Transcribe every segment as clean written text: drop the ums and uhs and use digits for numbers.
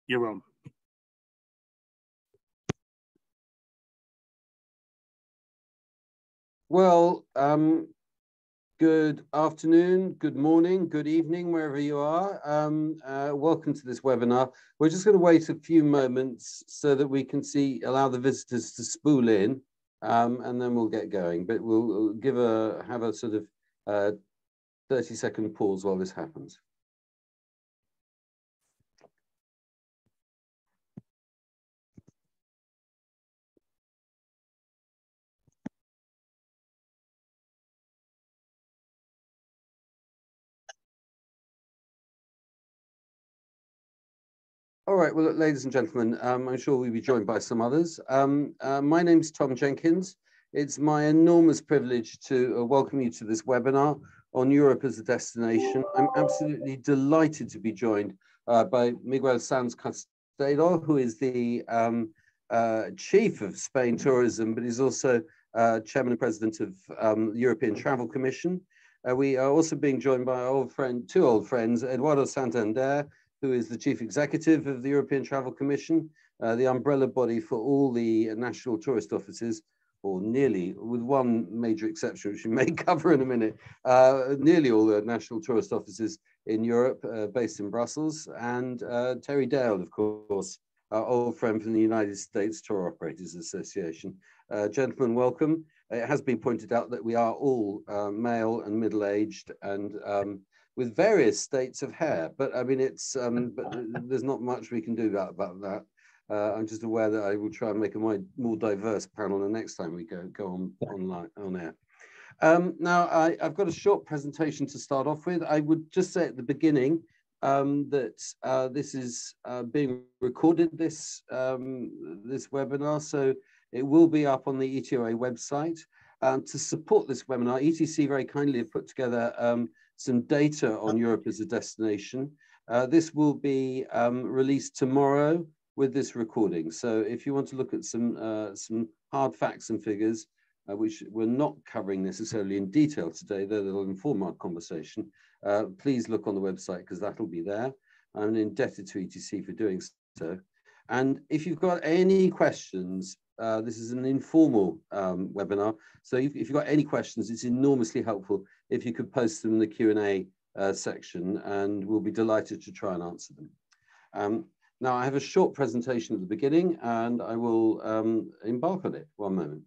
You're on. Well, good afternoon, good morning, good evening, wherever you are. Welcome to this webinar. We're just going to wait a few moments so that we can allow the visitors to spool in, and then we'll get going. But we'll have a sort of 30-second pause while this happens. All right, well, ladies and gentlemen, I'm sure we'll be joined by some others. My name's Tom Jenkins. It's my enormous privilege to welcome you to this webinar on Europe as a destination. I'm absolutely delighted to be joined by Miguel Sanz Castedo, who is the Chief of Spain Tourism, but he's also Chairman and President of the European Travel Commission. We are also being joined by two old friends, Eduardo Santander, who is the Chief Executive of the European Travel Commission, the umbrella body for all the national tourist offices, or nearly, with one major exception, which we may cover in a minute, nearly all the national tourist offices in Europe, based in Brussels, and Terry Dale, of course, our old friend from the United States Tour Operators Association. Gentlemen, welcome. It has been pointed out that we are all male and middle-aged and with various states of hair, but I mean, but there's not much we can do about that. I'm just aware that I will try and make a more diverse panel the next time we go on air. Now, I've got a short presentation to start off with. I would just say at the beginning that this is being recorded, this webinar, so it will be up on the ETOA website. To support this webinar, ETC very kindly have put together some data on Europe as a destination. This will be released tomorrow with this recording. So if you want to look at some hard facts and figures, which we're not covering necessarily in detail today, though they'll inform our conversation, please look on the website because that'll be there. I'm indebted to ETC for doing so. And if you've got any questions, this is an informal webinar, so if you've got any questions, it's enormously helpful if you could post them in the Q&A section, and we'll be delighted to try and answer them. Now, I have a short presentation at the beginning, and I will embark on it. One moment.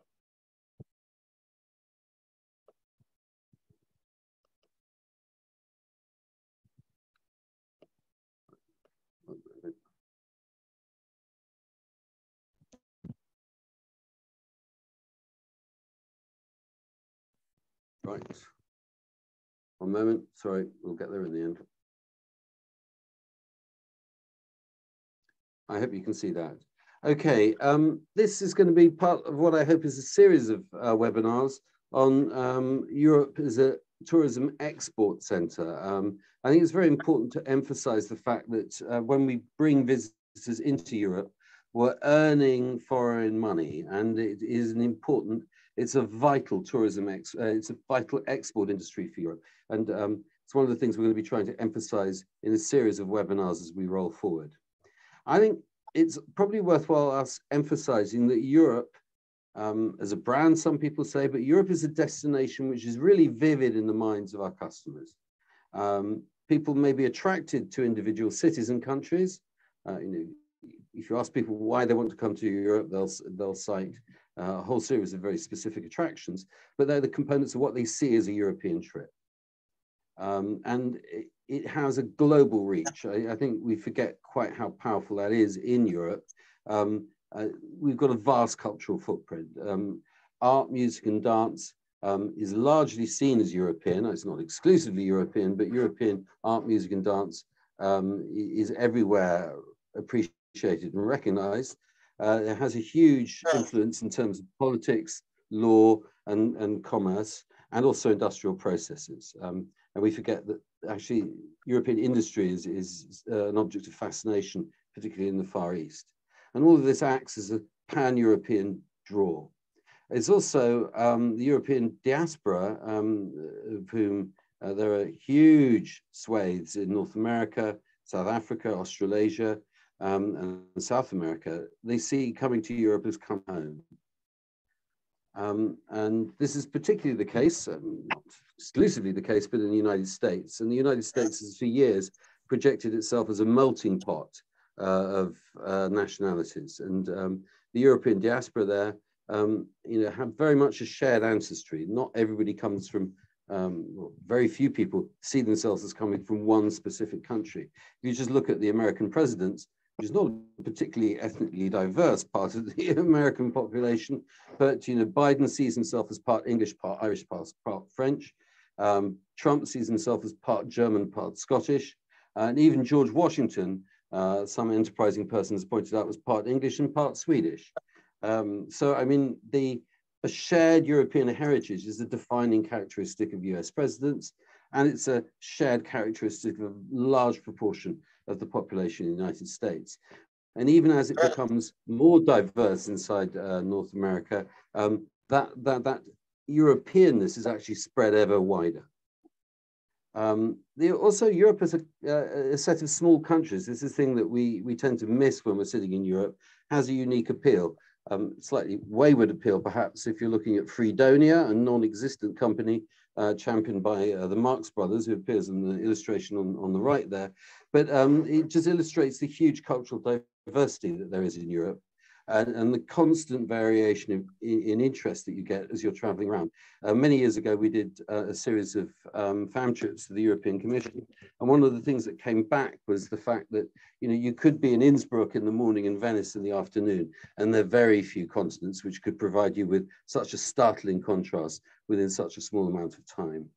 Right. One moment. Sorry, we'll get there in the end. I hope you can see that. Okay, this is going to be part of what I hope is a series of webinars on Europe as a tourism export center. I think it's very important to emphasize the fact that when we bring visitors into Europe, we're earning foreign money, and it is it's a vital it's a vital export industry for Europe. And it's one of the things we're going to be trying to emphasize in a series of webinars as we roll forward. I think it's probably worthwhile us emphasizing that Europe, as a brand, some people say, but Europe is a destination which is really vivid in the minds of our customers. People may be attracted to individual cities and countries. If you ask people why they want to come to Europe, they'll cite a whole series of very specific attractions, but they're the components of what they see as a European trip. And it has a global reach. I think we forget quite how powerful that is in Europe. We've got a vast cultural footprint. Art, music, and dance is largely seen as European. It's not exclusively European, but European art, music, and dance is everywhere appreciated and recognized. It has a huge influence in terms of politics, law, and commerce, and also industrial processes. And we forget that actually European industry is an object of fascination, particularly in the Far East. And all of this acts as a pan-European draw. It's also the European diaspora, of whom there are huge swathes in North America, South Africa, Australasia. and South America, they see coming to Europe as come home. And this is particularly the case, not exclusively the case, but in the United States. And the United States has for years projected itself as a melting pot of nationalities. And the European diaspora there, have very much a shared ancestry. Not everybody comes from, well, very few people see themselves as coming from one specific country. If you just look at the American presidents, which is not a particularly ethnically diverse part of the American population, but Biden sees himself as part English, part Irish, part French. Trump sees himself as part German, part Scottish, and even George Washington, some enterprising persons pointed out, was part English and part Swedish. So I mean, a shared European heritage is a defining characteristic of US presidents, and it's a shared characteristic of a large proportion of the population in the United States. And even as it becomes more diverse inside North America, that Europeanness is actually spread ever wider. Also, Europe is a set of small countries. This is a thing that we tend to miss when we're sitting in Europe, has a unique appeal. Slightly wayward appeal, perhaps, if you're looking at Fredonia, a non-existent company championed by the Marx brothers, who appears in the illustration on the right there. But it just illustrates the huge cultural diversity that there is in Europe, and the constant variation in interest that you get as you're traveling around. Many years ago, we did a series of fam trips to the European Commission. And one of the things that came back was the fact that you could be in Innsbruck in the morning and Venice in the afternoon, and there are very few continents which could provide you with such a startling contrast within such a small amount of time.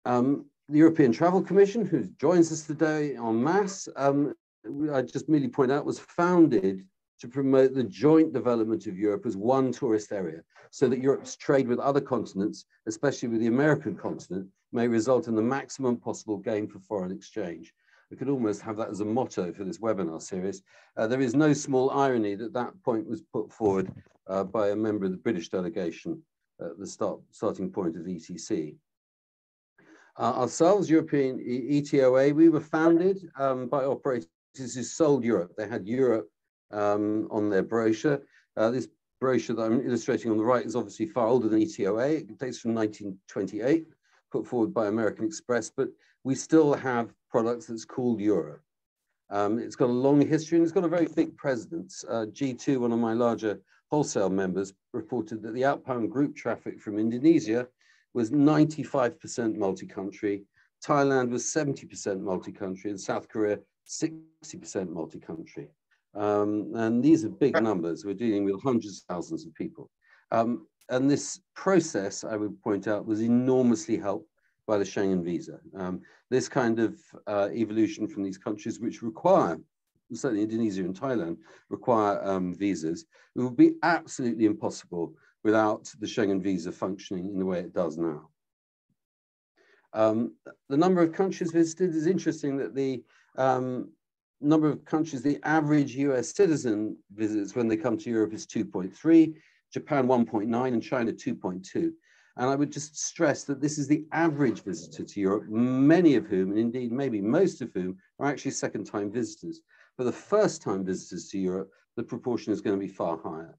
The European Travel Commission, who joins us today en masse, I just merely point out, was founded to promote the joint development of Europe as one tourist area, so that Europe's trade with other continents, especially with the American continent, may result in the maximum possible gain for foreign exchange. We could almost have that as a motto for this webinar series. There is no small irony that that point was put forward by a member of the British delegation at the starting point of ETC. Ourselves, European ETOA, we were founded by operators who sold Europe. They had Europe on their brochure. This brochure that I'm illustrating on the right is obviously far older than ETOA. It dates from 1928, put forward by American Express, but we still have products that's called Europe. It's got a long history and it's got a very thick presence. G2, one of my larger wholesale members, reported that the outbound group traffic from Indonesia was 95% multi-country, Thailand was 70% multi-country, and South Korea 60% multi-country. And these are big numbers. We're dealing with hundreds of thousands of people. And this process, I would point out, was enormously helped by the Schengen visa. This kind of evolution from these countries, which require, certainly Indonesia and Thailand, require visas, it would be absolutely impossible without the Schengen visa functioning in the way it does now. The number of countries visited is interesting, that the number of countries the average US citizen visits when they come to Europe is 2.3, Japan 1.9, and China 2.2. And I would just stress that this is the average visitor to Europe, many of whom, and indeed maybe most of whom, are actually second-time visitors. For the first-time visitors to Europe, the proportion is going to be far higher.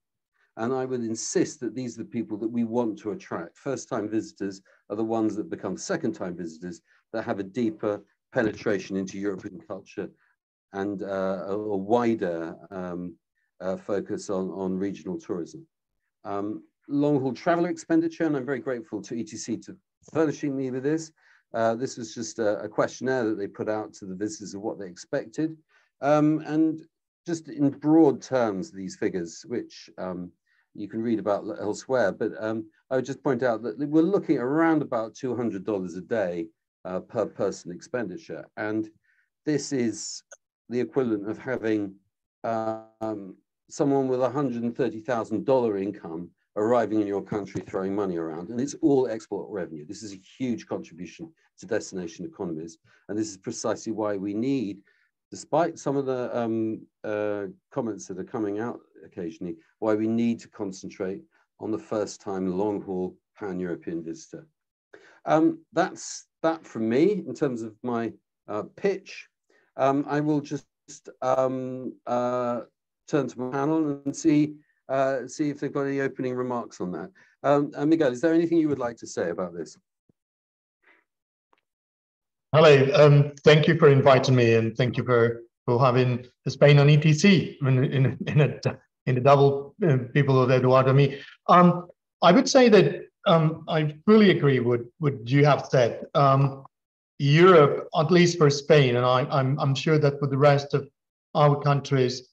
And I would insist that these are the people that we want to attract. First-time visitors are the ones that become second-time visitors, that have a deeper penetration into European culture and a wider focus on regional tourism. Long-haul traveler expenditure, and I'm very grateful to ETC to furnishing me with this. This was just a questionnaire that they put out to the visitors of what they expected. And just in broad terms, these figures, which you can read about elsewhere, but I would just point out that we're looking at around about $200 a day per person expenditure. And this is the equivalent of having someone with $130,000 income arriving in your country throwing money around, and it's all export revenue. This is a huge contribution to destination economies, and this is precisely why we need, despite some of the comments that are coming out occasionally, why we need to concentrate on the first-time long-haul pan-European visitor. That's that from me in terms of my pitch. I will just turn to my panel and see if they've got any opening remarks on that. Miguel, is there anything you would like to say about this? Hello, thank you for inviting me, and thank you for having Spain on ETC in a double people of Eduardo me. I would say that I fully agree with what you have said. Europe, at least for Spain, and I'm sure that for the rest of our countries,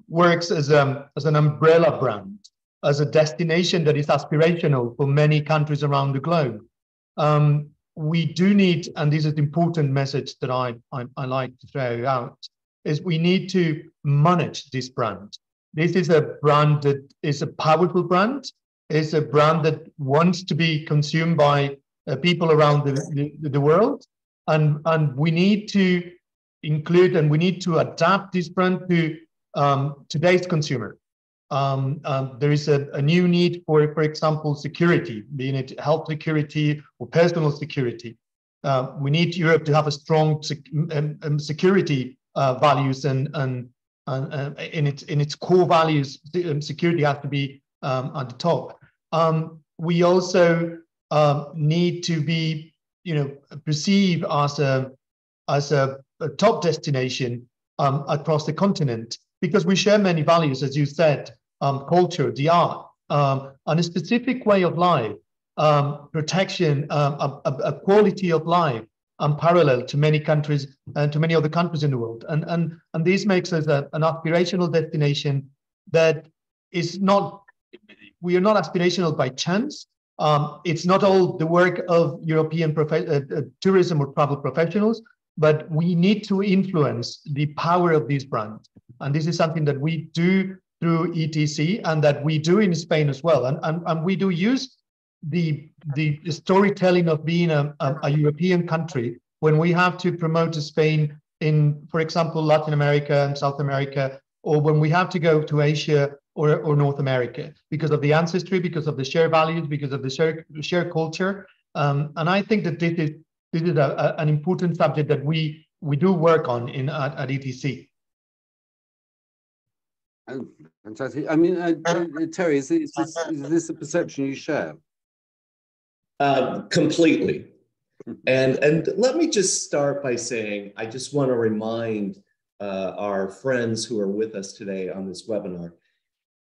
works as an umbrella brand, as a destination that is aspirational for many countries around the globe. We do need, and this is an important message that I like to throw out, is we need to manage this brand. This is a brand that is a powerful brand. It's a brand that wants to be consumed by people around the world. And we need to include and we need to adapt this brand to today's consumer. There is a new need for example, security, being it health security or personal security. We need Europe to have a strong security values, and in its core values, security has to be at the top. We also need to be, perceived as a top destination across the continent, because we share many values, as you said, culture, the art, and a specific way of life, protection, a quality of life, unparalleled to many countries and to many other countries in the world. And this makes us an aspirational destination that is not, we are not aspirational by chance. It's not all the work of European tourism or travel professionals, but we need to influence the power of this brand. And this is something that we do through ETC and that we do in Spain as well. And we do use the storytelling of being a European country when we have to promote Spain in, for example, Latin America and South America, or when we have to go to Asia or North America, because of the ancestry, because of the shared values, because of the shared culture. And I think that this is an important subject that we do work on at ETC. Fantastic. I mean, Terry, is this a perception you share? Completely. And let me just start by saying, I just want to remind our friends who are with us today on this webinar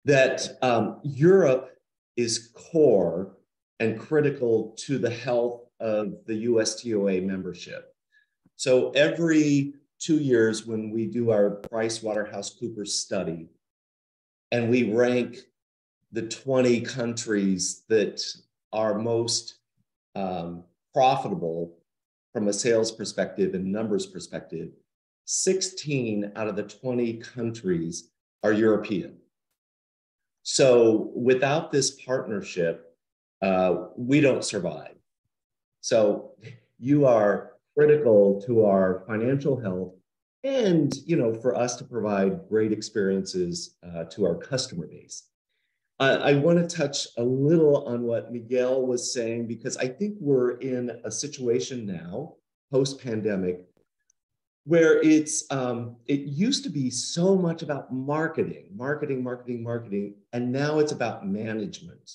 that Europe is core and critical to the health of the USTOA membership. So every 2 years when we do our PricewaterhouseCoopers study and we rank the 20 countries that are most profitable from a sales perspective and numbers perspective, 16 out of the 20 countries are European. So without this partnership, we don't survive. So you are critical to our financial health and, for us to provide great experiences to our customer base. I want to touch a little on what Miguel was saying, because I think we're in a situation now, post-pandemic, where it used to be so much about marketing, and now it's about management.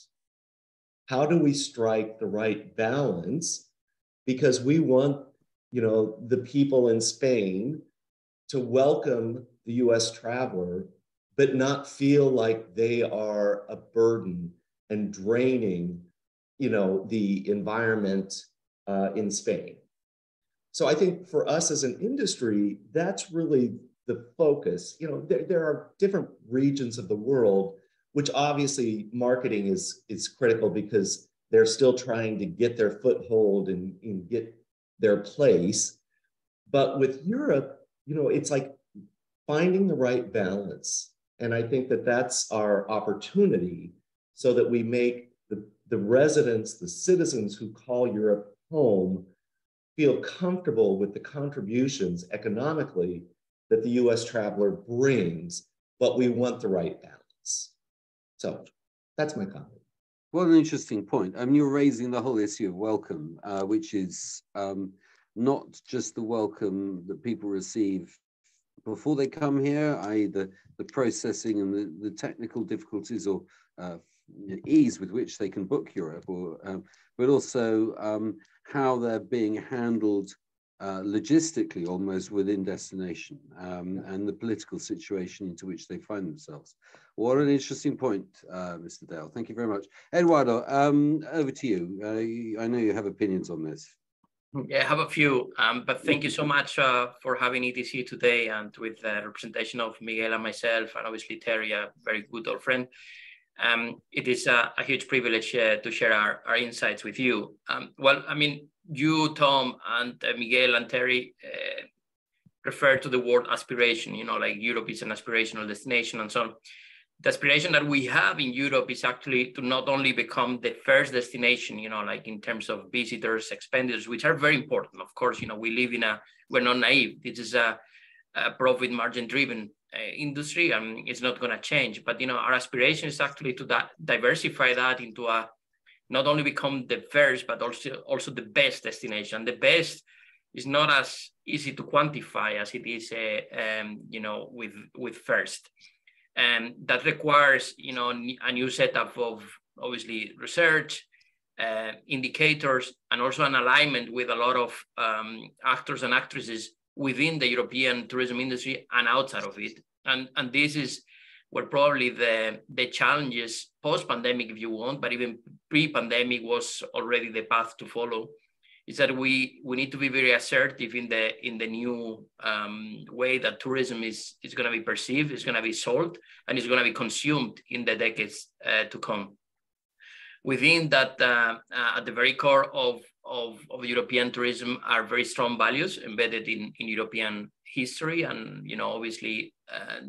How do we strike the right balance? Because we want, the people in Spain to welcome the US traveler, but not feel like they are a burden and draining, the environment in Spain. So I think for us as an industry, that's really the focus. There are different regions of the world, which obviously marketing is critical because they're still trying to get their foothold and get their place. But with Europe, it's like finding the right balance. And I think that that's our opportunity, so that we make the residents, the citizens who call Europe home, feel comfortable with the contributions economically that the US traveler brings, but we want the right balance. So that's my comment. What an interesting point. I mean, you're raising the whole issue of welcome, which is not just the welcome that people receive before they come here, i.e. the processing and the technical difficulties or ease with which they can book Europe, or but also how they're being handled logistically almost within destination, and the political situation into which they find themselves. What an interesting point, Mr. Dale. Thank you very much. Eduardo, over to you. I know you have opinions on this. Yeah, I have a few, but thank you so much for having ETC today, and with the representation of Miguel and myself, and obviously Terry, a very good old friend. It is a huge privilege to share our insights with you. Well, I mean, you, Tom, and Miguel and Terry refer to the word aspiration, you know, like Europe is an aspirational destination and so on. The aspiration that we have in Europe is actually to not only become the first destination, you know, like in terms of visitors, expenditures, which are very important. Of course, you know, we live in we're not naive. This is a profit margin driven industry, and it's not going to change. But, you know, our aspiration is actually to diversify that into not only become the first, but also the best destination. The best is not as easy to quantify as it is, you know, with first. That requires, you know, a new setup of obviously research, indicators, and also an alignment with a lot of actors and actresses within the European tourism industry and outside of it. And this is where probably the challenges post-pandemic, if you want, but even pre-pandemic was already the path to follow, is that we need to be very assertive in the new way that tourism is going to be perceived, is going to be sold, and is going to be consumed in the decades to come. Within that, at the very core of European tourism are very strong values embedded in European history. And, you know, obviously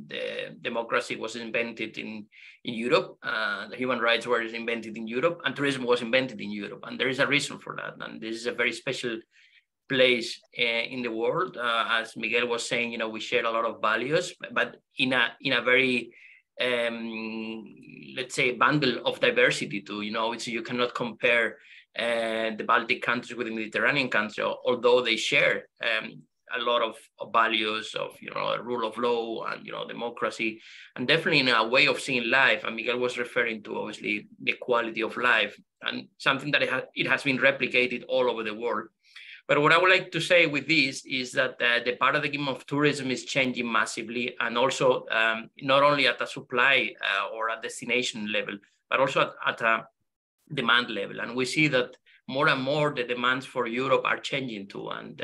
the democracy was invented in Europe, the human rights were invented in Europe, and tourism was invented in Europe. And there is a reason for that. And this is a very special place in the world. As Miguel was saying, you know, we share a lot of values, but in a very let's say bundle of diversity too, you know, so you cannot compare the Baltic countries with the Mediterranean countries, although they share a lot of values of, you know, rule of law and, you know, democracy, and definitely in a way of seeing life. And Miguel was referring to obviously the quality of life, and something that it has been replicated all over the world. But what I would like to say with this is that the paradigm of tourism is changing massively, and also not only at a supply or a destination level, but also at a demand level. And we see that more and more the demands for Europe are changing too. And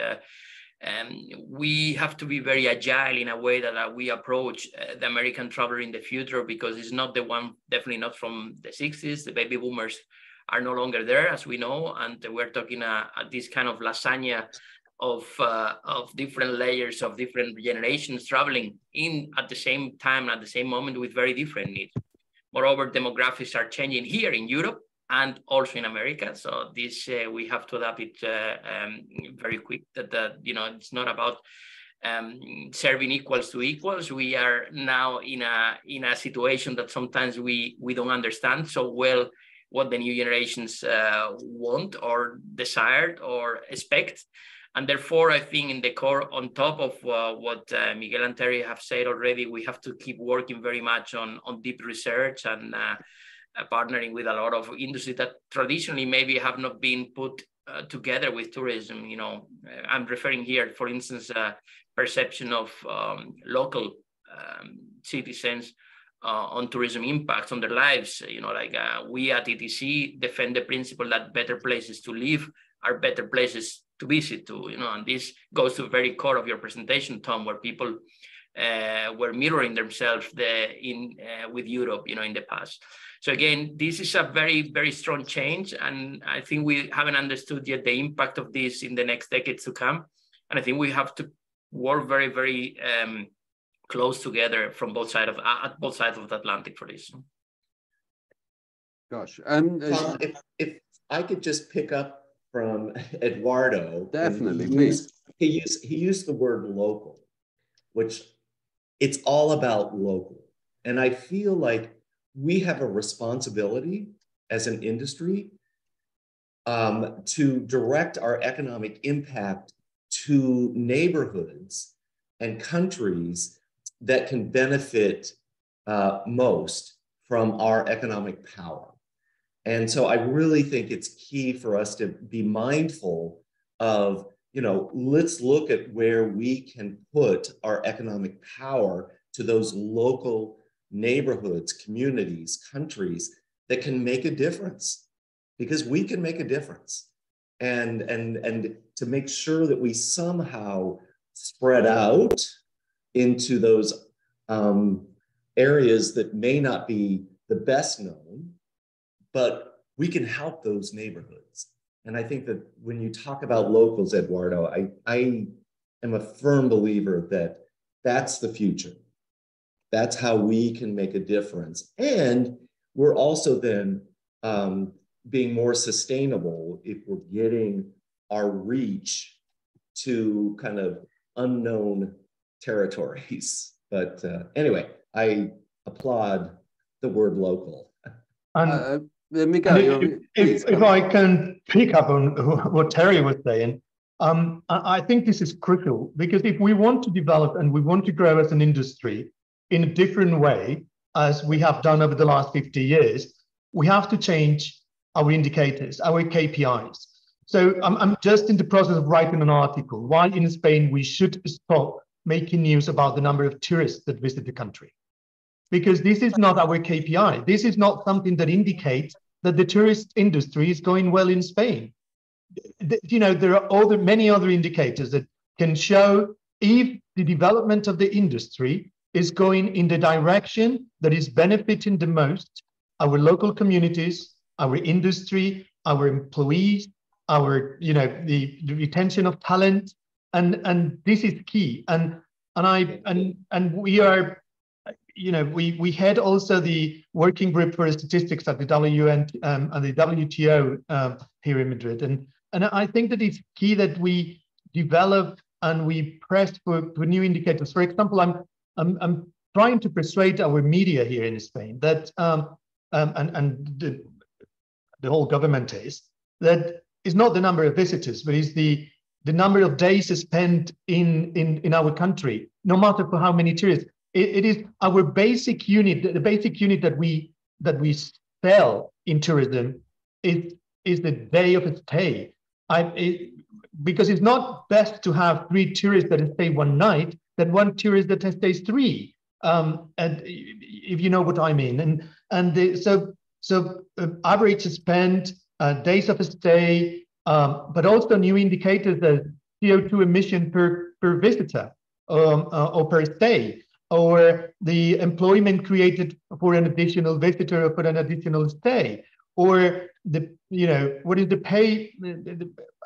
we have to be very agile in a way that we approach the American traveler in the future, because it's not the one, definitely not from the 60s. The baby boomers are no longer there, as we know, and we're talking this kind of lasagna of different layers of different generations traveling in at the same time, at the same moment, with very different needs. Moreover, demographics are changing here in Europe and also in America. So this we have to adapt it very quick. That you know, it's not about serving equals to equals. We are now in a situation that sometimes we don't understand so well what the new generations want or desired or expect. And therefore, I think in the core, on top of what Miguel and Terry have said already, we have to keep working very much on deep research and partnering with a lot of industries that traditionally maybe have not been put together with tourism. You know, I'm referring here, for instance, perception of local citizens on tourism impacts on their lives. You know, like we at ETC defend the principle that better places to live are better places to visit too, you know, and this goes to the very core of your presentation, Tom, where people were mirroring themselves with Europe, you know, in the past. So again, this is a very, very strong change, and I think we haven't understood yet the impact of this in the next decades to come. And I think we have to work very, very close together from both sides at both sides of the Atlantic for this. Gosh, if I could just pick up from Eduardo. Definitely, he used the word local, which it's all about local. And I feel like we have a responsibility as an industry to direct our economic impact to neighborhoods and countries that can benefit most from our economic power. And so I really think it's key for us to be mindful of, let's look at where we can put our economic power to those local neighborhoods, communities, countries that can make a difference, because we can make a difference. And to make sure that we somehow spread out into those areas that may not be the best known, but we can help those neighborhoods. And I think that when you talk about locals, Eduardo, I am a firm believer that that's the future. That's how we can make a difference. And we're also then being more sustainable if we're getting our reach to kind of unknown territories. But anyway, I applaud the word local. Miguel, if I can pick up on what Terry was saying, I think this is crucial, because if we want to develop and we want to grow as an industry in a different way, as we have done over the last 50 years, we have to change our indicators, our KPIs. So I'm just in the process of writing an article why in Spain we should stop making news about the number of tourists that visit the country. Because this is not our KPI. This is not something that indicates that the tourist industry is going well in Spain. There are many other indicators that can show if the development of the industry is going in the direction that is benefiting the most our local communities, our industry, our employees, our the retention of talent, and this is key. And we are. We had also the working group for statistics at the UN and the WTO here in Madrid, and I think that it's key that we develop and we press for new indicators. For example, I'm trying to persuade our media here in Spain that and the whole government is that it's not the number of visitors, but it's the number of days spent in our country, no matter for how many tourists. It is our basic unit, the basic unit that we sell in tourism is the day of stay. Because it's not best to have 3 tourists that stay one night than 1 tourist that stays 3. And if you know what I mean. So average spend, days of stay, but also new indicators as CO2 emission per visitor or per stay, or the employment created for an additional visitor or for an additional stay, or what is the pay,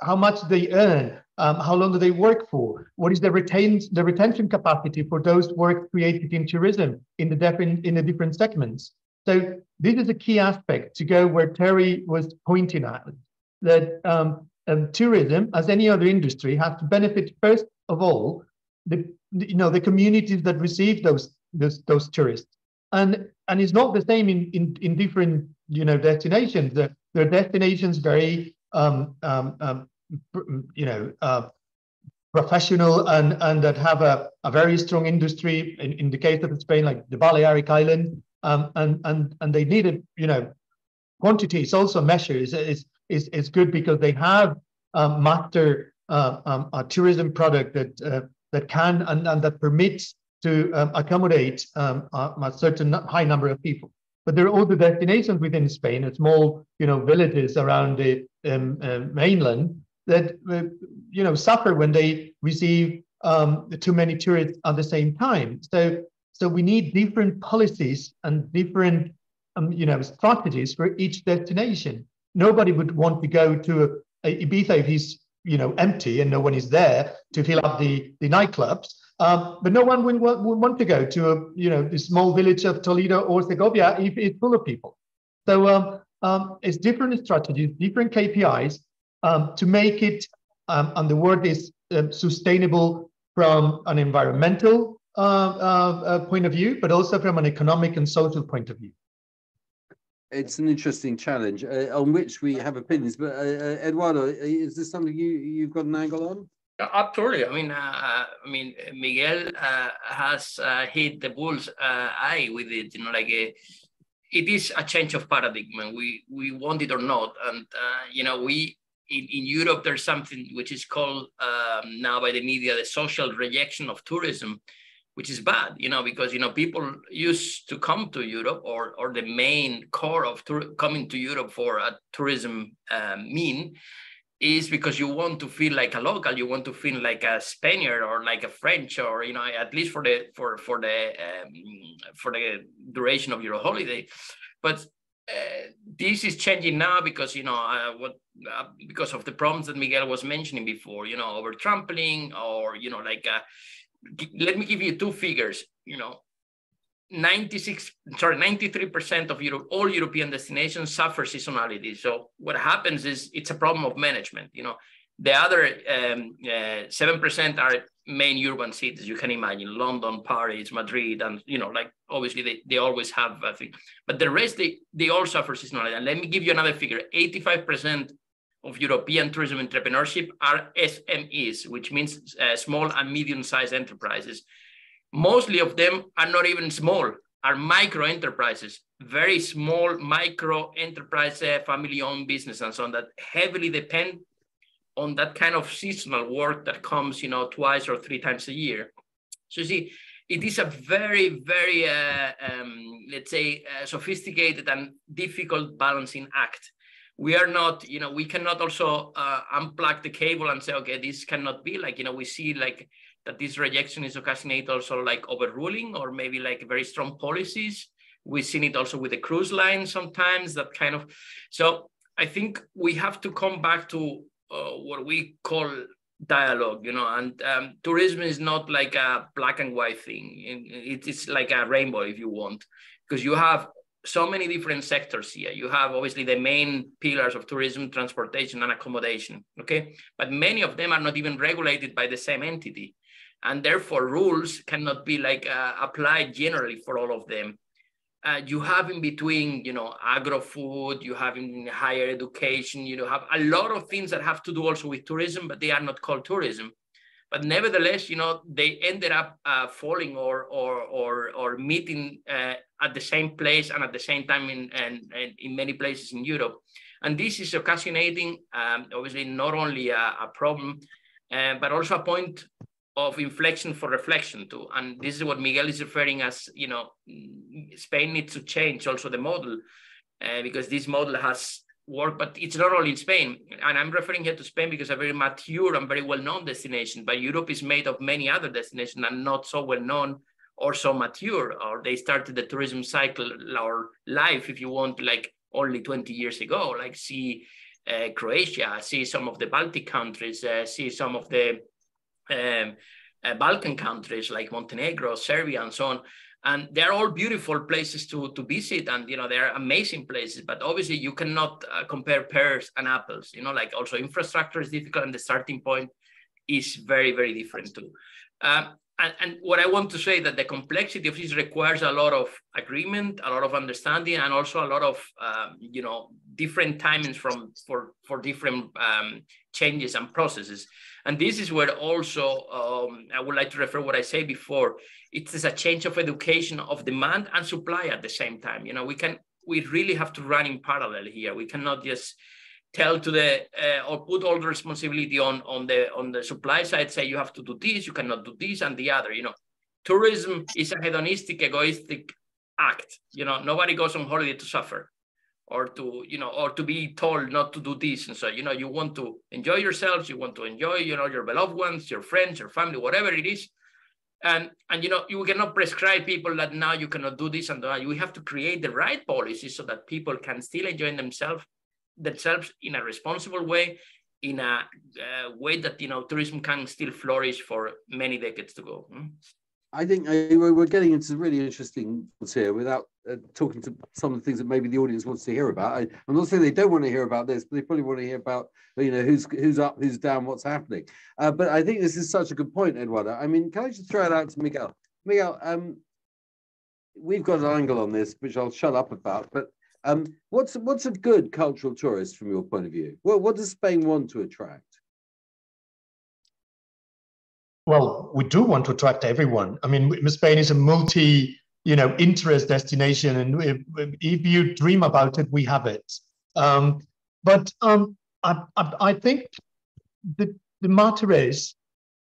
how much they earn, how long do they work for, what is the retention capacity for those work created in tourism in the different segments. So this is a key aspect to go where Terry was pointing at, that tourism, as any other industry, has to benefit first of all the communities that receive those tourists, and it's not the same in different destinations. There are destinations very professional and that have a very strong industry. In the case of Spain, like the Balearic Island, and they needed quantities also measures is good because they have master a tourism product that can and that permits to accommodate a certain high number of people. But there are other destinations within Spain, small villages around the mainland that suffer when they receive too many tourists at the same time. So we need different policies and different strategies for each destination. Nobody would want to go to Ibiza if he's empty and no one is there to fill up the nightclubs. But no one would want to go to the small village of Toledo or Segovia if it's full of people. So it's different strategies, different KPIs to make it, and the word is sustainable from an environmental point of view, but also from an economic and social point of view. It's an interesting challenge on which we have opinions. But Eduardo, is this something you've got an angle on? Absolutely. Miguel has hit the bull's eye with it. It is a change of paradigm, and we want it or not. And we in Europe, there's something which is called now by the media the social rejection of tourism, which is bad. Because people used to come to Europe, or the main core of coming to Europe for a tourism mean is because you want to feel like a local, you want to feel like a Spaniard or like a French, or at least for the duration of your holiday. But this is changing now because because of the problems that Miguel was mentioning before. Over trampling, or let me give you two figures. 93% of all European destinations suffer seasonality. So what happens is it's a problem of management. The other 7% are main urban cities. You can imagine London, Paris, Madrid, and obviously they always have a thing. But the rest they all suffer seasonality. And let me give you another figure: 85% of European tourism entrepreneurship are SMEs, which means small and medium-sized enterprises. Mostly of them are not even small, are micro enterprises, very small micro enterprise, family-owned business, and so on, that heavily depend on that kind of seasonal work that comes, twice or three times a year. So you see, it is a very, very, let's say, sophisticated and difficult balancing act. We are not, we cannot also unplug the cable and say, okay, this cannot be like, we see like that this rejection is occasionated also like overruling, or maybe like very strong policies. We've seen it also with the cruise line sometimes, that kind of. So I think we have to come back to what we call dialogue, and tourism is not like a black and white thing. It's like a rainbow, if you want, because you have so many different sectors here. You have obviously the main pillars of tourism: transportation and accommodation, okay? But many of them are not even regulated by the same entity. And therefore rules cannot be like applied generally for all of them. You have in between, agro-food, you have in higher education, you have a lot of things that have to do also with tourism, but they are not called tourism. But nevertheless, they ended up falling or meeting at the same place and at the same time in many places in Europe. And this is occasionating, obviously, not only a problem, but also a point of inflection for reflection too. And this is what Miguel is referring as, Spain needs to change also the model, because this model has worked, but it's not only in Spain. And I'm referring here to Spain because a very mature and very well-known destination, but Europe is made of many other destinations and not so well-known or so mature, or they started the tourism cycle or life, if you want, like only 20 years ago, like see Croatia, see some of the Baltic countries, see some of the Balkan countries like Montenegro, Serbia, and so on. And they're all beautiful places to visit, and they're amazing places. But obviously, you cannot compare pears and apples. Like also infrastructure is difficult, and the starting point is very, very different too. And what I want to say that the complexity of this requires a lot of agreement, a lot of understanding, and also a lot of different timings for different changes and processes. And this is where also I would like to refer what I said before. It is a change of education of demand and supply at the same time. We really have to run in parallel here. We cannot just tell to or put all the responsibility on the supply side, say you have to do this, you cannot do this and the other. Tourism is a hedonistic, egoistic act. Nobody goes on holiday to suffer, or to be told not to do this. And so, you want to enjoy yourselves, you want to enjoy, your beloved ones, your friends, your family, whatever it is. And you cannot prescribe people that now you cannot do this and that. We have to create the right policies so that people can still enjoy themselves in a responsible way, in a way that, tourism can still flourish for many decades to go. I think we're getting into really interesting things here without talking to some of the things that maybe the audience wants to hear about. I'm not saying they don't want to hear about this, but they probably want to hear about, who's up, who's down, what's happening. But I think this is such a good point, Eduardo. I mean, can I just throw it out to Miguel? Miguel, we've got an angle on this, which I'll shut up about, but what's a good cultural tourist from your point of view? What does Spain want to attract? well, we do want to attract everyone. I mean, Spain is a multi, interest destination, and if you dream about it, we have it. But I think the matter is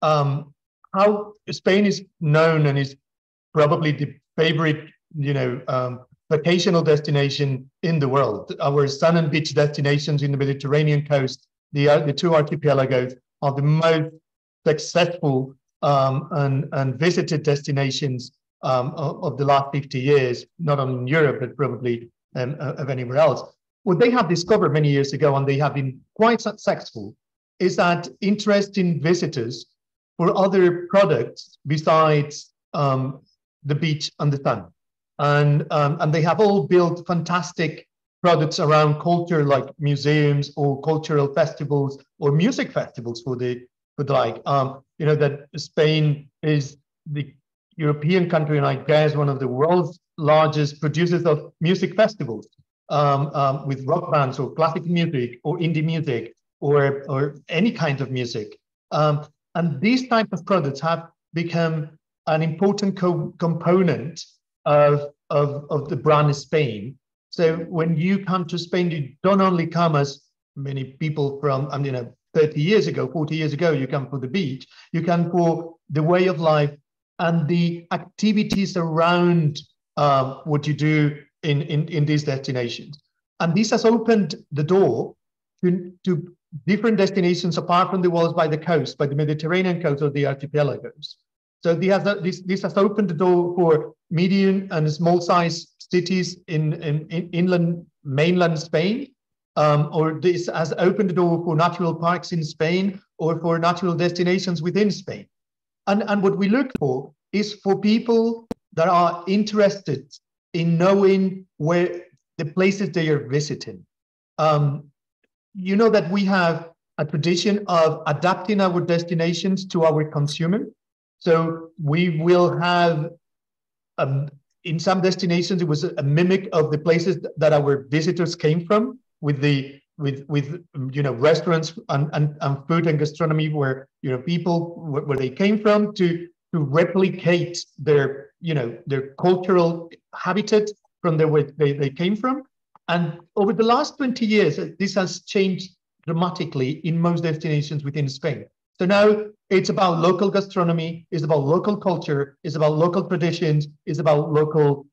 how Spain is known and is probably the favorite, vacational destination in the world. Our sun and beach destinations in the Mediterranean coast, the two archipelagos, are the most successful and visited destinations of the last 50 years, not only in Europe, but probably of anywhere else. What they have discovered many years ago, and they have been quite successful, is that interest in visitors for other products besides the beach and the sun. And they have all built fantastic products around culture, like museums or cultural festivals or music festivals for the like. That Spain is the European country, and I guess one of the world's largest producers of music festivals, with rock bands or classic music or indie music or any kind of music. And these type of products have become an important component of the brand Spain. So when you come to Spain, you don't only come as many people from, 30 years ago, 40 years ago, you come for the beach, you come for the way of life and the activities around what you do in these destinations. And this has opened the door to different destinations apart from the ones by the coast, by the Mediterranean coast or the archipelagos. So this has opened the door for medium and small size cities in inland mainland Spain, or this has opened the door for natural parks in Spain or for natural destinations within Spain. And what we look for is for people that are interested in knowing where the places they are visiting. You know that we have a tradition of adapting our destinations to our consumer. So we will have, in some destinations, it was a mimic of the places that our visitors came from, with restaurants and food and gastronomy where people where they came from to replicate their cultural habitat from where they came from. And over the last 20 years, this has changed dramatically in most destinations within Spain. So now it's about local gastronomy, it's about local culture, it's about local traditions, it's about local,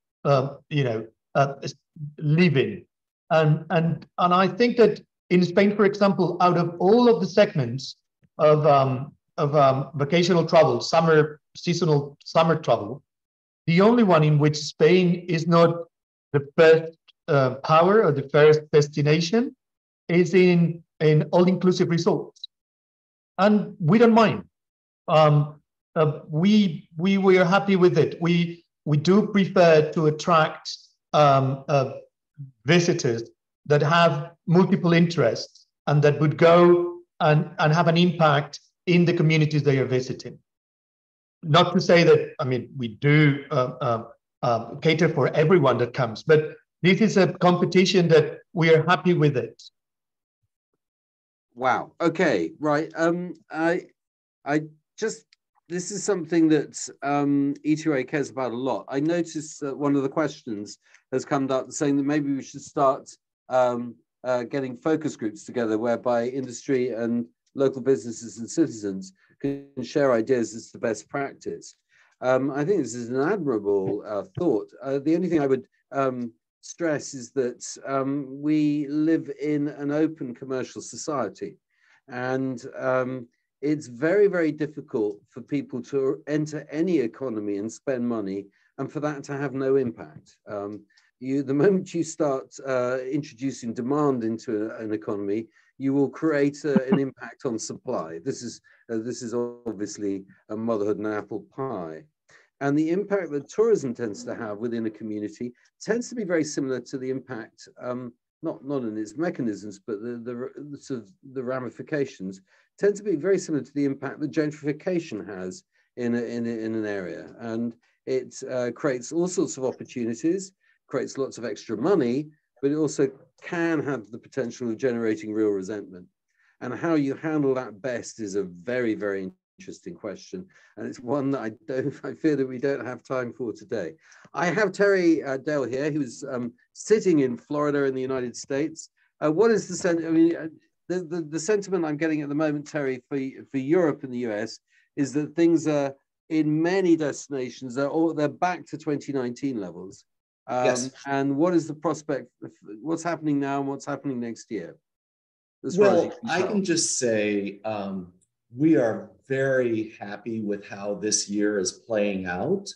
living. And I think that in Spain, for example, out of all of the segments of vacational travel, seasonal summer travel, the only one in which Spain is not the first power or the first destination is in all-inclusive resorts. And we don't mind. We are happy with it. We do prefer to attract visitors that have multiple interests and that would go and have an impact in the communities they are visiting. Not to say that, we do cater for everyone that comes, but this is a competition that we are happy with it. Wow. Okay. Right. This is something that ETOA cares about a lot. I noticed that one of the questions has come up saying that maybe we should start getting focus groups together whereby industry and local businesses and citizens can share ideas as to best practice. I think this is an admirable thought. The only thing I would stress is that we live in an open commercial society, and it's very, very difficult for people to enter any economy and spend money and for that to have no impact. The moment you start introducing demand into an economy, you will create an impact on supply. This is obviously a motherhood and apple pie. And the impact that tourism tends to have within a community tends to be very similar to the impact, not in its mechanisms, but the ramifications tend to be very similar to the impact that gentrification has in an area. And it creates all sorts of opportunities, creates lots of extra money, but it also can have the potential of generating real resentment. And how you handle that best is a very, very interesting question, and it's one that I fear that we don't have time for today. I have Terry Dale here, who's sitting in Florida in the United States. What is the sense? I mean, the sentiment I'm getting at the moment, Terry, for Europe and the US is that things are in many destinations they're back to 2019 levels. Yes. And what is the prospect? What's happening now and what's happening next year? Well, I can just say we are very happy with how this year is playing out.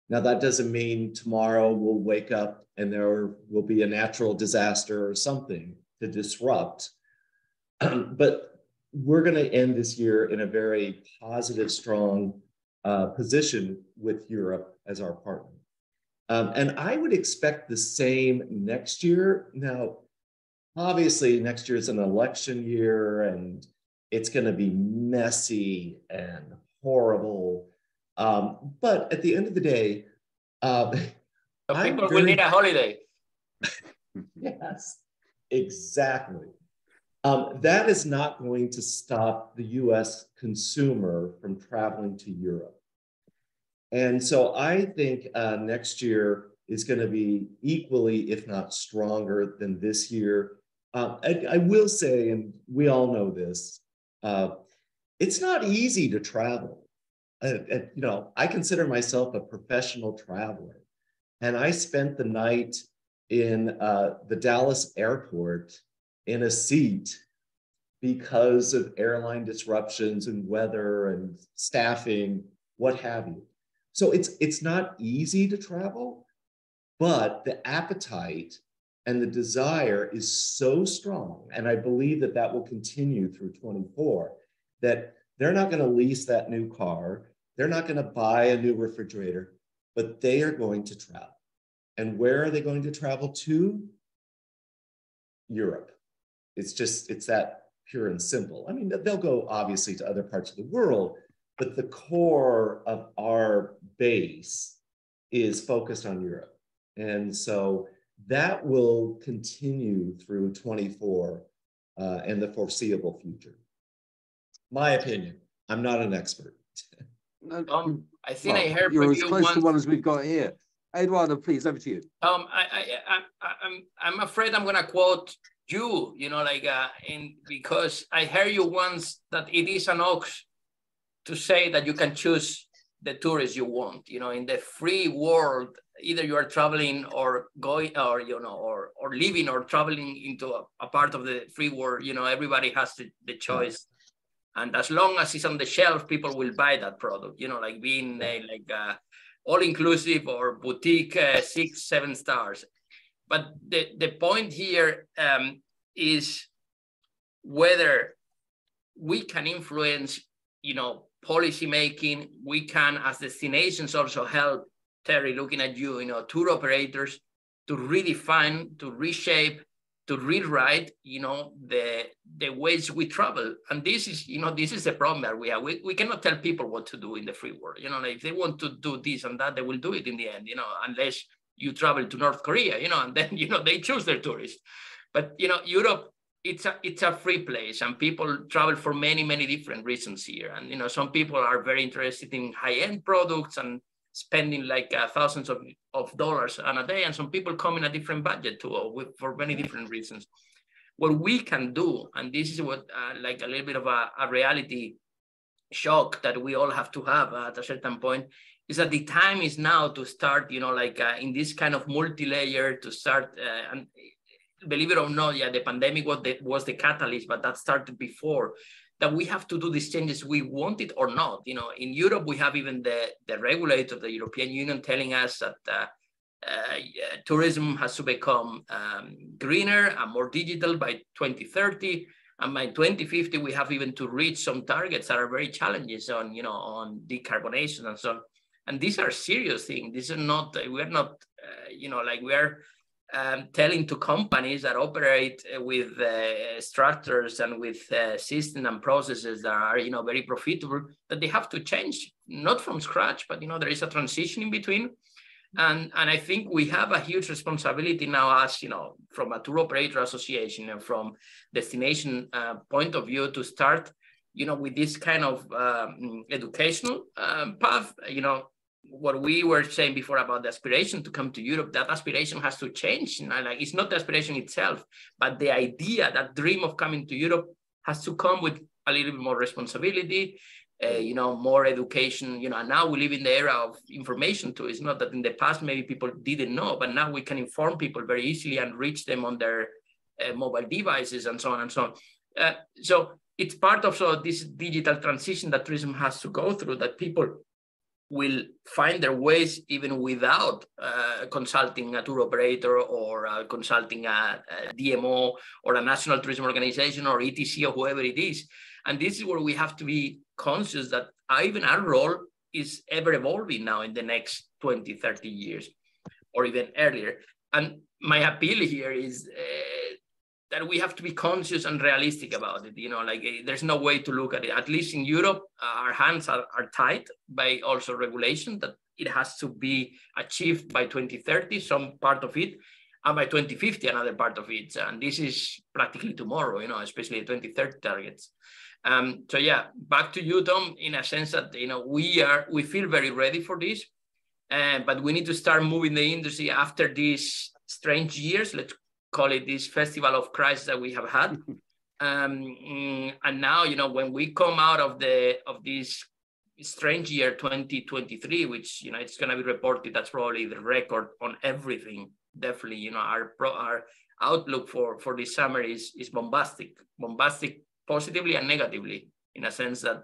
Now, that doesn't mean tomorrow we'll wake up and there will be a natural disaster or something to disrupt. But we're going to end this year in a very positive, strong position with Europe as our partner. And I would expect the same next year. Now, obviously, next year is an election year and it's going to be messy and horrible. But at the end of the day, people will need a holiday. Yes, exactly. That is not going to stop the US consumer from traveling to Europe. And so I think next year is going to be equally, if not stronger than this year. I will say, and we all know this, it's not easy to travel. I consider myself a professional traveler. And I spent the night in the Dallas airport in a seat because of airline disruptions and weather and staffing, what have you. So it's not easy to travel, but the appetite and the desire is so strong, and I believe that that will continue through 24, that they're not going to lease that new car, they're not going to buy a new refrigerator, but they are going to travel. And where are they going to travel to? Europe. It's that pure and simple. I mean, they'll go obviously to other parts of the world, but the core of our base is focused on Europe. And so that will continue through 24 and the foreseeable future. My opinion, I'm not an expert. I think I heard you're from as you close once. to one as we've got here. Eduardo, please, over to you. I'm afraid I'm gonna quote you, because I heard you once that it is an ox to say that you can choose the tourist you want. In the free world, either you are traveling or going, or or living or traveling into a part of the free world. Everybody has the choice, and as long as it's on the shelf, people will buy that product. Like being all inclusive or boutique 6-7 stars. But the point here is whether we can influence, policy making. We can, as destinations, also help, Terry, looking at you, tour operators to redefine, to reshape, to rewrite, the ways we travel. And this is the problem that we have. We cannot tell people what to do in the free world. If they want to do this and that, they will do it in the end, unless you travel to North Korea, and then, they choose their tourists. But, Europe, it's a free place, and people travel for many, many different reasons here. And, some people are very interested in high-end products and spending like thousands of dollars on a day, and some people come in a different budget too, for many different reasons. What we can do, and this is what like a little bit of a reality shock that we all have to have at a certain point, is that the time is now to start, in this kind of multi-layer, to start, and believe it or not, the pandemic was the catalyst, but that started before, that we have to do these changes, we want it or not. In Europe, we have even the regulator of the European Union telling us that tourism has to become greener and more digital by 2030. And by 2050, we have even to reach some targets that are very challenging on decarbonation and so on. And these are serious things. These are not, we're not, we are telling to companies that operate with structures and with systems and processes that are, very profitable, that they have to change, not from scratch, but, there is a transition in between. And I think we have a huge responsibility now as, from a tour operator association and from destination point of view to start, with this kind of educational path, what we were saying before about the aspiration to come to Europe, that aspiration has to change. Like, it's not the aspiration itself, but the idea, that dream of coming to Europe has to come with a little bit more responsibility, more education, and now we live in the era of information too. It's not that in the past maybe people didn't know, but now we can inform people very easily and reach them on their mobile devices and so on and so on. So it's part of this digital transition that tourism has to go through, that people will find their ways even without consulting a tour operator or consulting a DMO or a national tourism organization or ETC or whoever it is. And this is where we have to be conscious that even our role is ever evolving now in the next 20, 30 years, or even earlier. And my appeal here is that we have to be conscious and realistic about it. There's no way to look at it. At least in Europe, our hands are tied by also regulation that it has to be achieved by 2030, some part of it, and by 2050, another part of it. And this is practically tomorrow, especially the 2030 targets. So yeah, back to you, Tom, in a sense that, we feel very ready for this, but we need to start moving the industry after these strange years, let's call it this festival of Christ that we have had. And now, when we come out of this strange year 2023, which, it's going to be reported, that's probably the record on everything. Definitely, our outlook for this summer is bombastic positively and negatively, in a sense that,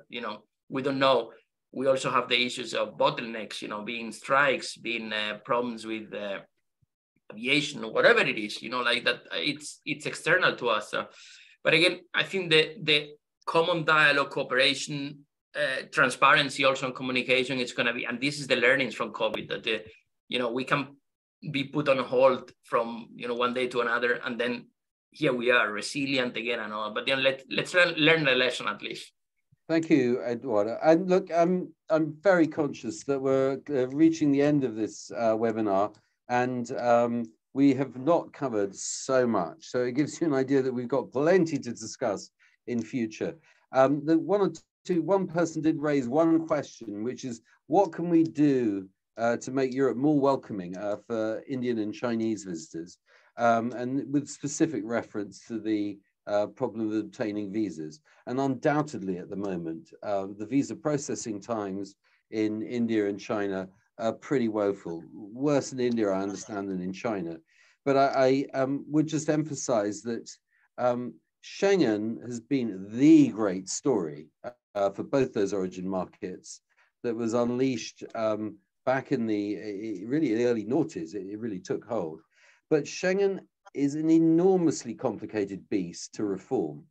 we don't know. We also have the issues of bottlenecks, being strikes, being problems with aviation or whatever it is, like that. It's external to us. But again, I think the common dialogue, cooperation, transparency, also in communication, it's going to be, and this is the learnings from COVID, that we can be put on hold from one day to another, and then here we are, resilient again and all. But then let's learn the lesson at least. Thank you, Eduardo. And look, I'm very conscious that we're reaching the end of this webinar, and we have not covered so much. So it gives you an idea that we've got plenty to discuss in future. One person did raise one question, which is, what can we do to make Europe more welcoming for Indian and Chinese visitors? And with specific reference to the problem of obtaining visas. And undoubtedly at the moment, the visa processing times in India and China are pretty woeful. Worse in India, I understand, than in China. But I would just emphasize that Schengen has been the great story for both those origin markets that was unleashed back in the early noughties. It really took hold. But Schengen is an enormously complicated beast to reform.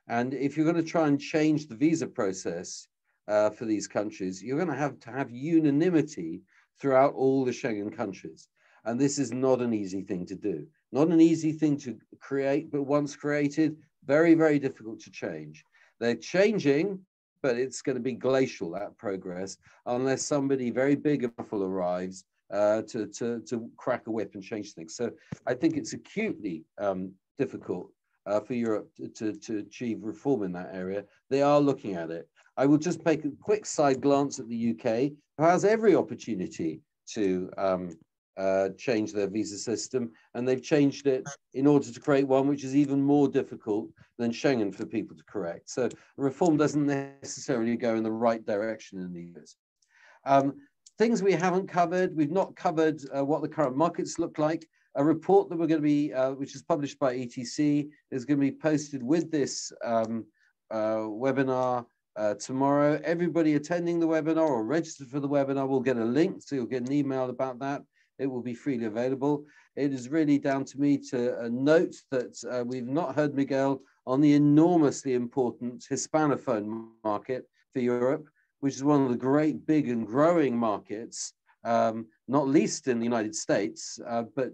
And if you're going to try and change the visa process for these countries, you're going to have unanimity throughout all the Schengen countries. And this is not an easy thing to do. Not an easy thing to create, but once created, very, very difficult to change. They're changing, but it's going to be glacial, that progress, unless somebody very big and powerful arrives to crack a whip and change things. So I think it's acutely difficult for Europe to achieve reform in that area. They are looking at it. I will just make a quick side glance at the UK, who has every opportunity to change their visa system, and they've changed it in order to create one which is even more difficult than Schengen for people to correct. So reform doesn't necessarily go in the right direction in the US. Things we haven't covered, we've not covered what the current markets look like. A report that we're going to be, which is published by ETC, is going to be posted with this webinar tomorrow. Everybody attending the webinar or registered for the webinar will get a link, so you'll get an email about that. It will be freely available. It is really down to me to note that we've not heard Miguel on the enormously important Hispanophone market for Europe, which is one of the great, big and growing markets, not least in the United States, but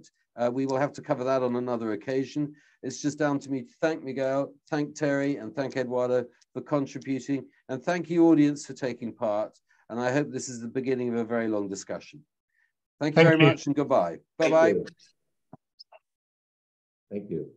we will have to cover that on another occasion. It's just down to me to thank Miguel, thank Terry, and thank Eduardo for contributing, and thank you, audience, for taking part. And I hope this is the beginning of a very long discussion. Thank you very much, and goodbye. Bye-bye. Thank you.